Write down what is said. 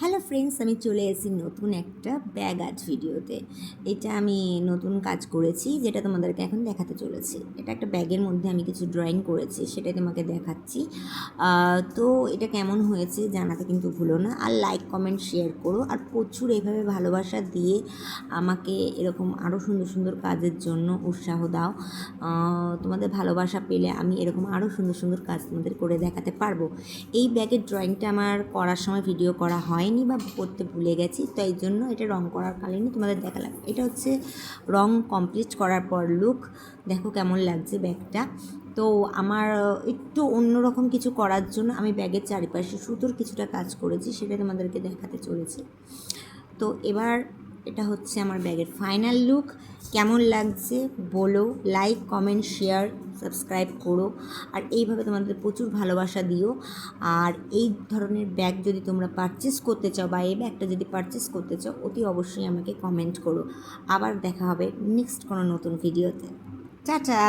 Hello friends, আমি চলে এসেছি নতুন একটা ব্যাগ আর্ট ভিডিওতে। এটা আমি নতুন কাজ করেছি, যেটা তোমাদেরকে এখন দেখাতে চলেছি। এটা একটা ব্যাগের মধ্যে আমি কিছু ড্রয়িং করেছি, সেটাই তোমাকে দেখাচ্ছি। তো এটা কেমন হয়েছে জানাতে কিন্তু ভুলো না, আর লাইক কমেন্ট শেয়ার করো, আর প্রচুর এভাবে ভালোবাসা দিয়ে আমাকে এরকম আরও সুন্দর সুন্দর কাজের জন্য উৎসাহ দাও। তোমাদের ভালোবাসা পেলে আমি এরকম আরও সুন্দর সুন্দর কাজ তোমাদের করে দেখাতে পারবো। এই ব্যাগের ড্রয়িংটা আমার করার সময় ভিডিও করা হয়নি বা করতে ভুলে গেছি, তো এই জন্য এটা রং করার কালীনই তোমাদের দেখালাম। এটা হচ্ছে রং কমপ্লিট করার পর লুক। দেখো কেমন লাগছে ব্যাগটা। তো আমার একটু অন্যরকম কিছু করার জন্য আমি ব্যাগের চারিপাশে সুতোর কিছুটা কাজ করেছি, সেটা তোমাদেরকে দেখাতে চলেছি। তো এবার এটা হচ্ছে আমার ব্যাগের ফাইনাল লুক। কেমন লাগছে বলো, লাইক কমেন্ট শেয়ার সাবস্ক্রাইব করো, আর এইভাবে তোমাদের প্রচুর ভালোবাসা দিও। আর এই ধরনের ব্যাগ যদি তোমরা পারচেস করতে চাও বা এই ব্যাগটা যদি পারচেস করতে চাও, অতি অবশ্যই আমাকে কমেন্ট করো। আবার দেখা হবে নেক্সট কোনো নতুন ভিডিওতে। টাটা।